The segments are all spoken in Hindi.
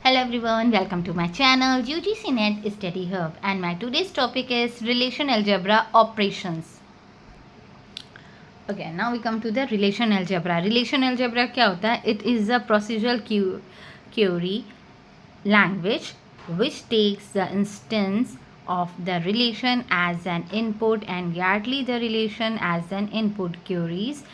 Hello everyone, welcome to my channel UGC Net Study Hub, and my today's topic is relation algebra operations. Okay, now we come to the relation algebra. Relation algebra क्या होता है? It is a procedural query language which takes the instance of the relation as an input and yardley the relation as an input. Queries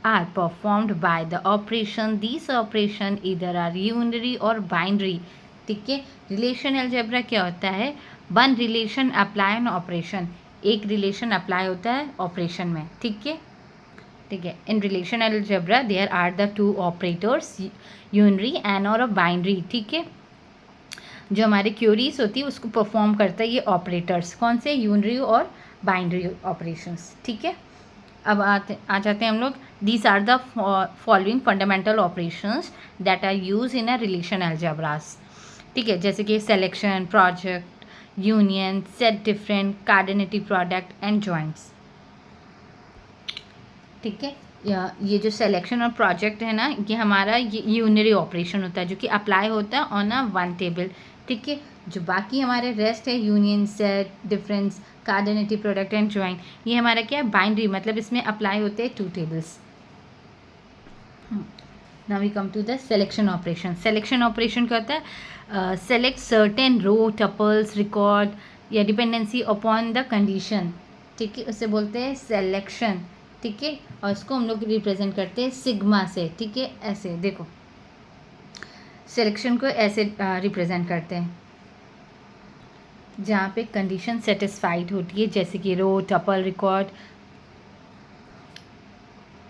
are performed by the operation. These operation either are unary or binary. ठीक है, रिलेशन अलजेब्रा क्या होता है? One relation apply on operation, एक रिलेशन अप्लाई होता है ऑपरेशन में. ठीक है, ठीक है. In relation algebra there are the two operators, unary and और बाइनरी. ठीक है, जो हमारी क्यूरीज होती है उसको परफॉर्म करता है ये ऑपरेटर्स. कौन से? यूनरी और बाइनरी ऑपरेशंस. ठीक है, अब आ जाते हैं हम लोग. These are the following fundamental operations that are used in a relation algebras. ठीक है, जैसे कि selection, project, union, set different, cartesian product and joints. ठीक है, ये जो सिलेक्शन और प्रोजेक्ट है ना, ये हमारा ये यूनरी ऑपरेशन होता है जो कि अप्लाई होता है ऑन अ वन टेबल. ठीक है, जो बाकी हमारे रेस्ट है union, set, difference, cartesian product and join, ये हमारा क्या है? बाइनरी, मतलब इसमें अप्लाई होते हैं two tables. Now we come to the selection operation. Selection operation क्या होता है? Select certain row, tuples, record या डिपेंडेंसी अपॉन द कंडीशन. ठीक है, उसे बोलते हैं सिलेक्शन. ठीक है, और इसको हम लोग रिप्रेजेंट करते हैं सिग्मा से. ठीक है, ऐसे देखो, सिलेक्शन को ऐसे रिप्रेजेंट करते हैं जहाँ पे कंडीशन सेटिस्फाइड होती है, जैसे कि रो, टपल, रिकॉर्ड,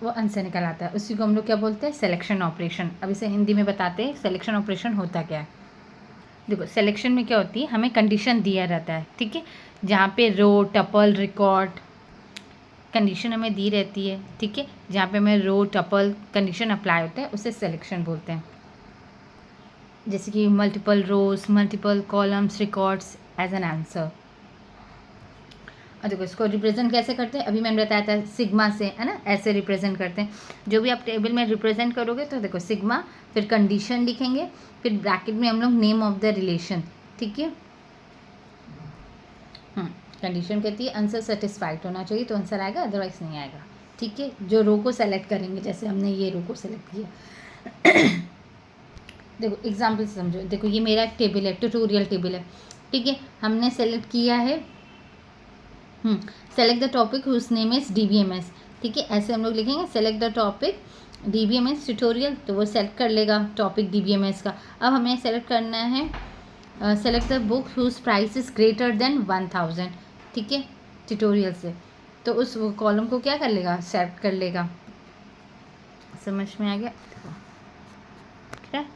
वो आंसर निकल आता है. उसी को हम लोग क्या बोलते हैं? Selection operation. अब इसे हिंदी में बताते हैं सिलेक्शन ऑपरेशन होता क्या है. देखो, सिलेक्शन में क्या होती है? हमें कंडीशन दिया रहता है. ठीक है, जहाँ पे रो, टपल, रिकॉर्ड कंडीशन हमें दी रहती है. ठीक है, जहाँ पे हमें रो, टपल कंडीशन अप्लाई होता है उसे सिलेक्शन बोलते हैं. जैसे कि multiple rows, multiple columns, records as an answer. और देखो, इसको रिप्रेजेंट कैसे करते हैं? अभी मैंने बताया था सिग्मा से, है ना, ऐसे रिप्रेजेंट करते हैं. जो भी आप टेबल में रिप्रेजेंट करोगे तो देखो सिग्मा, फिर कंडीशन लिखेंगे, फिर ब्रैकेट में हम लोग नेम ऑफ द रिलेशन. ठीक है, कंडीशन कहती है आंसर सेटिस्फाइड होना चाहिए तो आंसर आएगा, अदरवाइज नहीं आएगा. ठीक है, जो रो को सेलेक्ट करेंगे, जैसे हमने ये रो को सेलेक्ट किया. देखो एग्जाम्पल से समझो. देखो, ये मेरा एक टेबल है, ट्यूटोरियल टेबल है. ठीक है, हमने सेलेक्ट किया है select the topic whose name is DBMS. ठीक है, ऐसे हम लोग लिखेंगे select the topic DBMS tutorial, तो वो सेलेक्ट कर लेगा टॉपिक DBMS का. अब हमें सेलेक्ट करना है select the book whose price is greater than 1000. ठीक है, ट्यूटोरियल से, तो उस कॉलम को क्या कर लेगा? सेलेक्ट कर लेगा. समझ में आ गया? ठीक है.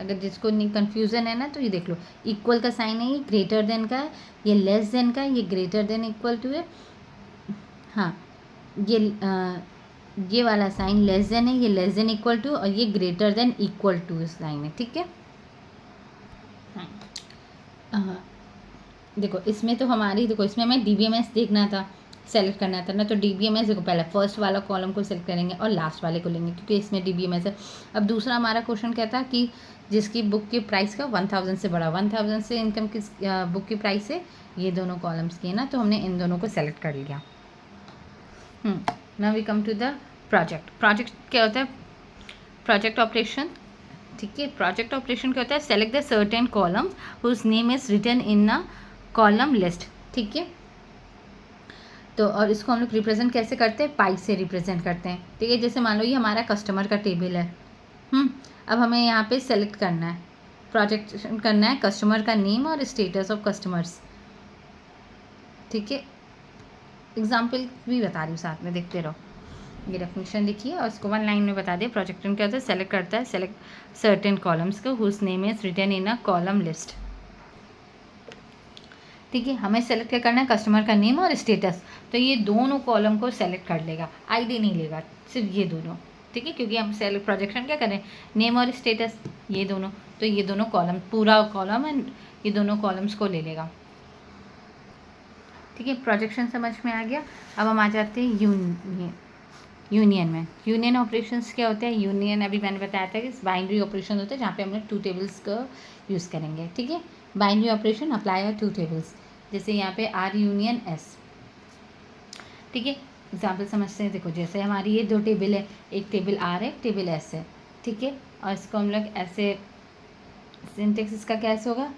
अगर जिसको नहीं कन्फ्यूज़न है ना, तो ये देख लो, इक्वल का साइन है, ये ग्रेटर देन का है, ये लेस देन का है, ये ग्रेटर देन इक्वल टू है. हाँ, ये वाला साइन लेस देन है, ये लेस देन इक्वल टू, और ये greater than equal to sign है. ठीक है, देखो इसमें तो हमारी, देखो इसमें हमें DBMS देखना था, सेलेक्ट करना था ना, तो DBMS देखो पहले फर्स्ट वाला कॉलम को सेलेक्ट करेंगे और लास्ट वाले को लेंगे क्योंकि इसमें DBMS है. अब दूसरा हमारा क्वेश्चन क्या था कि जिसकी बुक की प्राइस का 1000 से बड़ा, 1000 से इनकम किस बुक की प्राइस है, ये दोनों कॉलम्स की है ना, तो हमने इन दोनों को सेलेक्ट कर लिया. Now we come to the project. Project क्या होता है? Project operation. ठीक है, प्रोजेक्ट ऑपरेशन क्या होता है? Select the certain column whose name is written in a column list. ठीक है, तो और इसको हम लोग रिप्रेजेंट कैसे करते हैं? पाई से रिप्रेजेंट करते हैं. ठीक है, जैसे मान लो ये हमारा कस्टमर का टेबल है. अब हमें यहाँ पे सेलेक्ट करना है, प्रोजेक्ट करना है कस्टमर का नेम और स्टेटस ऑफ कस्टमर्स. ठीक है, एग्जाम्पल भी बता रही हूँ साथ में, देखते रहो. ये डेफिनेशन लिखिए और इसको वन लाइन में बता दिए. प्रोजेक्ट क्या होता है? सेलेक्ट करता है सेलेक्ट सर्टेन कॉलम्स को whose name is written in a column list. ठीक है, हमें सेलेक्ट क्या करना है? कस्टमर का नेम और स्टेटस. तो ये दोनों कॉलम को सेलेक्ट कर लेगा, ID नहीं लेगा, सिर्फ ये दोनों. ठीक है, क्योंकि हम सेलेक्ट प्रोजेक्शन क्या करें? नेम और स्टेटस, ये दोनों. तो ये दोनों कॉलम, पूरा कॉलम एंड ये दोनों कॉलम्स को ले लेगा. ठीक है, प्रोजेक्शन समझ में आ गया. अब हम आ जाते हैं यूनियन. यूनियन में यूनियन ऑपरेशंस क्या होते हैं? यूनियन अभी मैंने बताया था कि बाइनरी ऑपरेशन होते हैं जहाँ पे हम लोग 2 टेबल्स का यूज़ करेंगे, ठीक है। बाइनरी ऑपरेशन अप्लाई है 2 टेबल्स, जैसे यहाँ पे आर यूनियन एस, ठीक है। एग्जाम्पल समझते हैं, देखो जैसे हमारी ये 2 टेबल है, एक टेबल आर है, एक टेबल एस है, ठीक है। और इसको हम लोग ऐसे, सिंटेक्स इसका कैसे होगा?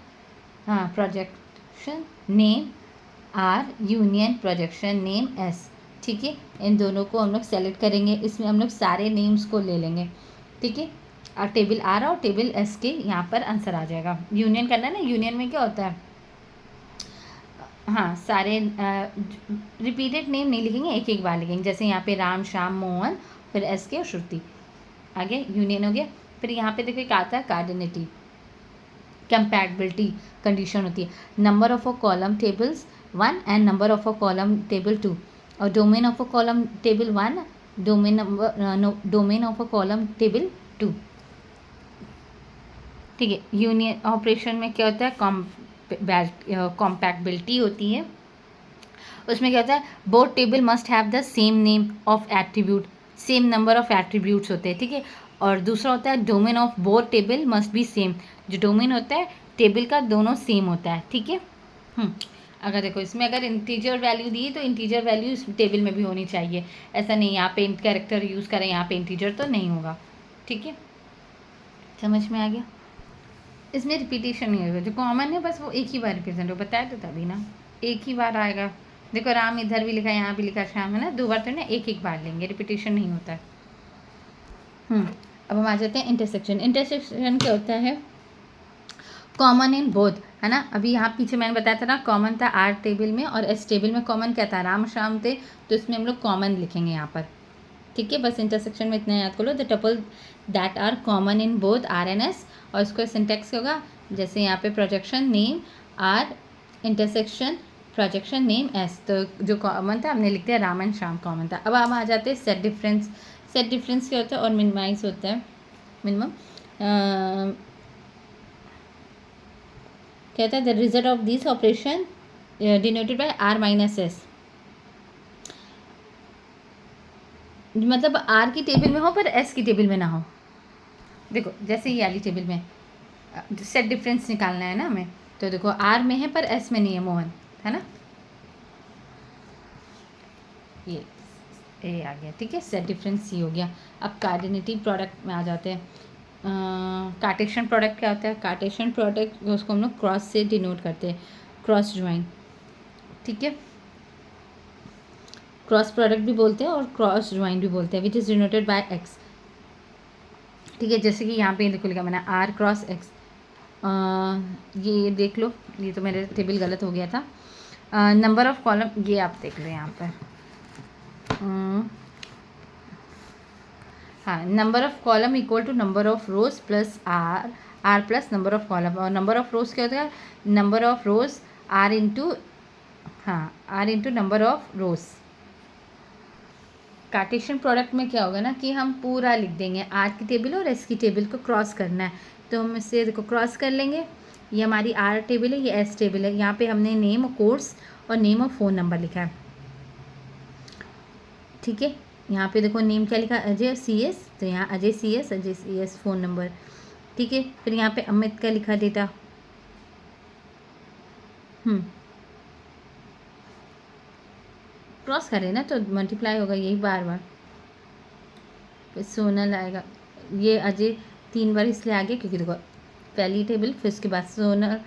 हाँ, projection name R union projection name S, ठीक है। इन दोनों को हम लोग सेलेक्ट करेंगे, इसमें हम लोग सारे नेम्स को ले लेंगे, ठीक है। और टेबल आर और टेबल एस के यहाँ पर आंसर आ जाएगा। यूनियन करना है ना, यूनियन में क्या होता है, हाँ सारे रिपीटेड नेम नहीं लिखेंगे, एक एक बार लिखेंगे, जैसे यहाँ पे राम श्याम मोहन, फिर एस के और श्रुति, आगे यूनियन हो गया। फिर यहाँ पे देखो एक आता है कार्डिनिटी, कंपैटिबिलिटी कंडीशन होती है, number of a column tables 1 and number of a column table 2, और domain of a column table 1, domain of a column table 2, ठीक है। यूनियन ऑपरेशन में क्या होता है, कॉम्पैक्टिबिलिटी होती है, उसमें क्या होता है, both table must have the same name of attribute, same number of attributes होते हैं, ठीक है। और दूसरा होता है domain of both table must be same, जो डोमेन होता है टेबल का दोनों सेम होता है, ठीक है। अगर देखो इसमें अगर इंटीजर वैल्यू दी तो इंटीजर वैल्यू इस टेबल में भी होनी चाहिए, ऐसा नहीं यहाँ पे कैरेक्टर यूज़ करें यहाँ पे इंटीजर तो नहीं होगा, ठीक है। समझ में आ गया? इसमें रिपीटेशन नहीं होगा, जो कॉमन है बस वो एक ही बार रिप्रेजेंट हो, बताया तो तभी ना, एक ही बार आएगा। देखो राम इधर भी लिखा है, यहाँ भी लिखा श्याम है ना, 2 बार तो ना, एक एक बार लेंगे, रिपीटेशन नहीं होता है। अब हम आ जाते हैं इंटरसेक्शन। इंटरसेक्शन क्या होता है, कॉमन इन बोथ, है ना। अभी यहाँ पीछे मैंने बताया था ना, कॉमन था आर टेबल में और एस टेबल में, कॉमन क्या था, राम श्याम थे, तो इसमें हम लोग कॉमन लिखेंगे यहाँ पर, ठीक है। बस इंटरसेक्शन में इतना याद कर लो, the tuple that are common in both R and S, और इसको सिंटेक्स होगा जैसे यहाँ पे projection name R intersection projection name S, तो जो कॉमन था हमने लिख दिया राम एंड श्याम कॉमन था। अब हम आ जाते हैं सेट डिफरेंस। सेट डिफरेंस क्या होता है और मिनिमाइज होता है, मिनिमम क्या होता है, the result of this operation denoted by R minus S, मतलब आर की टेबल में हो पर एस की टेबल में ना हो। देखो जैसे ये वाली टेबल में सेट डिफरेंस निकालना है ना हमें, तो देखो आर में है पर एस में नहीं है मोहन, है ना, ये ए आ गया, ठीक है। सेट डिफरेंस सी हो गया। अब कार्डिनेटिव प्रोडक्ट में आ जाते हैं। कार्टेशियन प्रोडक्ट क्या होता है, कार्टेशियन प्रोडक्ट उसको हम लोग क्रॉस से डिनोट करते हैं, क्रॉस ज्वाइन, ठीक है। क्रॉस प्रोडक्ट भी बोलते हैं और क्रॉस ज्वाइन भी बोलते हैं, which is denoted by x, ठीक है। जैसे कि यहाँ पे देखो लिखा मैंने आर क्रॉस एक्स, ये देख लो, ये तो मेरे टेबल गलत हो गया था। नंबर ऑफ कॉलम, ये आप देख लो यहाँ पर, हाँ, number of column equal to number of rows plus R, R plus number of column, और नंबर ऑफ रोज क्या होता है, number of rows R into, हाँ R into number of rows. Cartesian product में क्या होगा ना कि हम पूरा लिख देंगे, आर की टेबल और एस की टेबल को क्रॉस करना है, तो हम इससे देखो क्रॉस कर लेंगे, ये हमारी आर टेबल है, ये एस टेबल है, यहाँ पे हमने नेम ऑफ कोर्स और नेम ऑफ फ़ोन नंबर लिखा है, ठीक है। यहाँ पे देखो नेम क्या लिखा, अजय सी एस, तो यहाँ Ajay C S phone number, ठीक है। फिर यहाँ पे अमित का लिखा डेटा, क्रॉस करें ना तो मल्टीप्लाई होगा यही बार बार, फिर सोनल आएगा, ये अजय 3 बार इसलिए आ गया क्योंकि देखो पहली टेबल, फिर उसके बाद सोनल,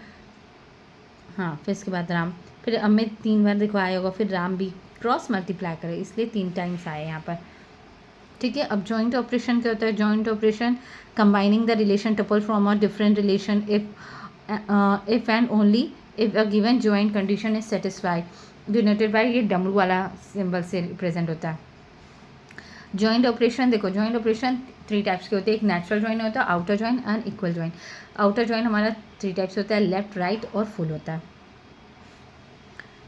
हाँ फिर उसके बाद राम, फिर अमित 3 बार देखो आया होगा, फिर राम भी क्रॉस मल्टीप्लाई करे इसलिए 3 टाइम्स आए यहाँ पर, ठीक है। अब जॉइंट ऑपरेशन क्या होता है, joint operation combining the relation tuple from a different relation if and only if a given joint condition is satisfied, denoted by, ये डब्ल्यू वाला सिंबल से रिप्रेजेंट होता है। जॉइंट ऑपरेशन देखो, जॉइंट ऑपरेशन 3 टाइप्स के होते हैं, एक नेचुरल जॉइन होता है, outer join and equal join. Outer join हमारा 3 टाइप्स होता है, लेफ्ट राइट और फुल होता है,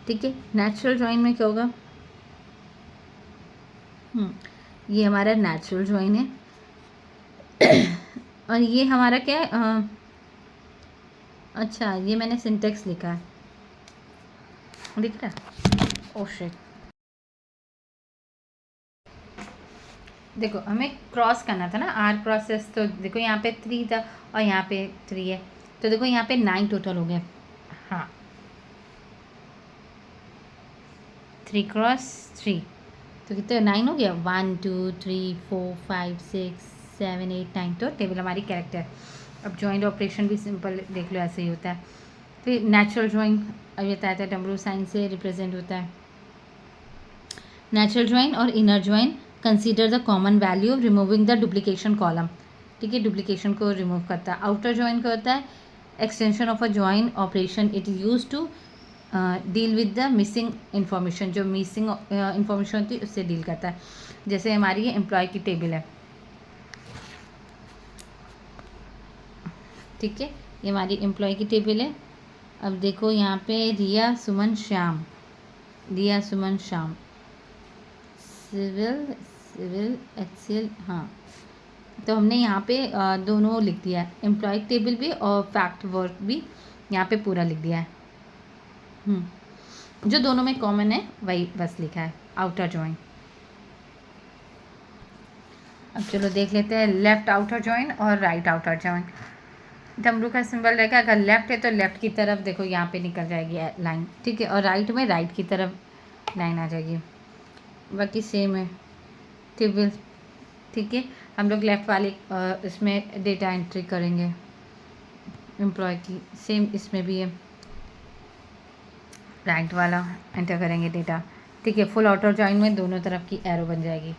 ठीक है। नेचुरल जॉइन में क्या होगा, ये हमारा नेचुरल जॉइन है और ये हमारा क्या है, अच्छा ये मैंने सिंटेक्स लिखा है, दिख रहा है, ओह शिट, देखो हमें क्रॉस करना था ना, आर क्रॉसेस, तो देखो यहाँ पे 3 था और यहाँ पे 3 है, तो देखो यहाँ पे 9 टोटल हो गया। हाँ, 3 क्रॉस 3, तो कितने 9 हो गया, 1 2 3 4 5 6 7 8 9, तो टेबल हमारी करेक्ट है। अब जॉइंट ऑपरेशन भी सिंपल देख लो ऐसे ही होता है। फिर नेचुरल जॉइंट अभी बताया था, डब्ल्यू साइन से रिप्रेजेंट होता है। नेचुरल जॉइन और inner join consider the common value of removing the duplication column, ठीक है, डुप्लीकेशन को रिमूव करता है। आउटर जॉइन का होता है extension of a join operation, it is use to deal with the missing information, जो मिसिंग इन्फॉर्मेशन होती है उससे डील करता है। जैसे हमारी ये एम्प्लॉय की टेबल है, ठीक है, ये हमारी एम्प्लॉय की टेबल है। अब देखो यहाँ पे रिया सुमन श्याम, रिया सुमन श्याम, सिविल सिविल एक्सेल, हाँ, तो हमने यहाँ पे दोनों लिख दिया है, एम्प्लॉय टेबल भी और फैक्ट वर्क भी यहाँ पे पूरा लिख दिया है। जो दोनों में कॉमन है वही बस लिखा है, आउटर जॉइन। अब चलो देख लेते हैं लेफ्ट आउटर जॉइन और राइट आउटर जॉइन। डमरू का सिंबल रहेगा, अगर लेफ्ट है तो लेफ्ट की तरफ देखो यहाँ पे निकल जाएगी लाइन, ठीक है, और राइट में राइट की तरफ लाइन आ जाएगी। बाकी सेम है टेबल, ठीक है। हम लोग लेफ्ट वाले इसमें डेटा एंट्री करेंगे एम्प्लॉय की, सेम इसमें भी है, राइट वाला एंटर करेंगे डेटा, ठीक है। फुल आउटर जॉइन में दोनों तरफ की एरो बन जाएगी,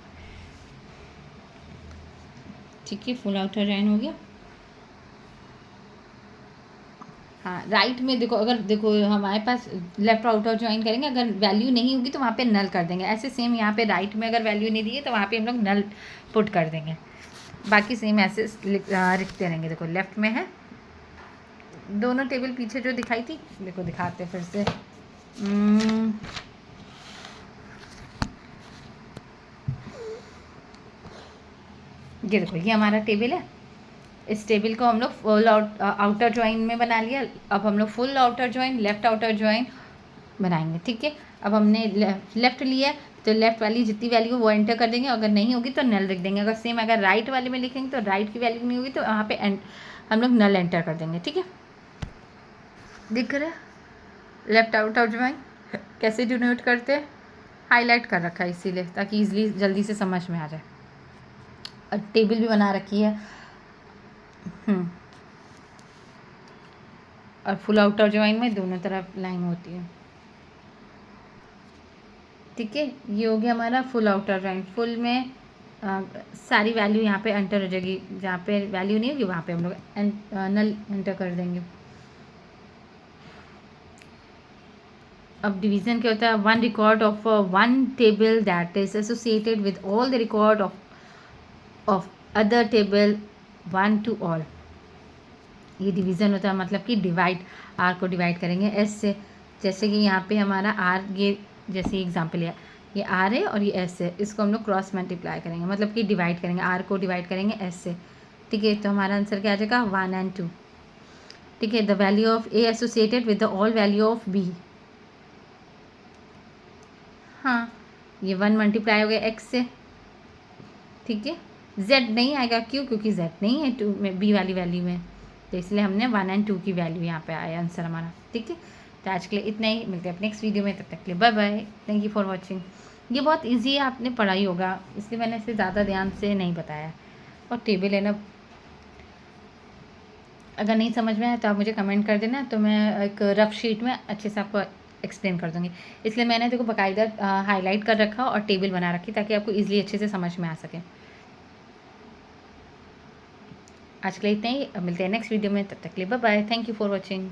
ठीक है, फुल आउटर जॉइन हो गया। हाँ, राइट में देखो, अगर देखो हमारे पास लेफ्ट आउटर ज्वाइन करेंगे, अगर वैल्यू नहीं होगी तो वहाँ पे नल कर देंगे। ऐसे सेम यहाँ पे राइट में अगर वैल्यू नहीं दी है तो वहाँ पे हम लोग नल पुट कर देंगे। बाकी सेम ऐसे लिखते रहेंगे। देखो लेफ्ट में है, दोनों टेबल पीछे जो दिखाई थी, देखो दिखाते फिर से। ये देखो ये हमारा टेबल है, इस टेबल को हम लोग फुल आउटर ज्वाइन में बना लिया। अब हम लोग full outer join, left outer join बनाएंगे, ठीक है। अब हमने लेफ्ट लिया तो लेफ्ट वाली जितनी वैल्यू वो एंटर कर देंगे, अगर नहीं होगी तो नल लिख देंगे। अगर सेम अगर राइट वाले में लिखेंगे तो राइट की वैल्यू नहीं होगी तो वहाँ पे हम लोग नल एंटर कर देंगे, ठीक है। दिख रहा है लेफ्ट आउटर ज्वाइन कैसे डिनोट करते हैं, हाईलाइट कर रखा है इसीलिए, ताकि इजीली जल्दी से समझ में आ जाए। और टेबल भी बना रखी है। और फुल आउटर ज्वाइन में दोनों तरफ लाइन होती है, ठीक है। ये हो गया हमारा फुल आउटर ज्वाइन। फुल में सारी वैल्यू यहाँ पे एंटर हो जाएगी, जहाँ पे वैल्यू नहीं होगी वहाँ पे हम लोग नल एंटर कर देंगे। अब डिवीजन क्या होता है, one record of one table that is associated with all the record of other table, one two all. ये डिवीज़न होता है, मतलब कि डिवाइड, आर को डिवाइड करेंगे एस से। जैसे कि यहाँ पे हमारा आर, ये जैसे एग्जांपल है, ये आर है और ये एस है, इसको हम लोग क्रॉस मल्टीप्लाई करेंगे, मतलब कि डिवाइड करेंगे, आर को डिवाइड करेंगे एस से, ठीक है। तो हमारा आंसर क्या आ जाएगा, 1 और 2, ठीक है। The value of A associated with the all value of B. हाँ, ये 1 मल्टीप्लाई हो गया एक्स से, ठीक है। जेड नहीं आएगा, क्यों, क्योंकि जेड नहीं है 2 में, बी वाली वैल्यू में, तो इसलिए हमने 1 और 2 की वैल्यू यहाँ पे आया आंसर हमारा, ठीक है। तो आज के लिए इतना ही, मिलते हैं अपने नेक्स्ट वीडियो में, तब तक के लिए bye bye, thank you for watching. ये बहुत इजी है, आपने पढ़ा ही होगा, इसलिए मैंने इसे ज़्यादा ध्यान से नहीं बताया। और टेबल है ना, अगर नहीं समझ में आया तो आप मुझे कमेंट कर देना, तो मैं एक रफ शीट में अच्छे से आपको एक्सप्लेन कर दूँगी। इसलिए मैंने देखो बाकायदा हाईलाइट कर रखा और टेबल बना रखी, ताकि आपको ईजिली अच्छे से समझ में आ सके। आज के लिए इतना ही, मिलते हैं नेक्स्ट वीडियो में, तब तक के लिए bye bye, thank you for watching.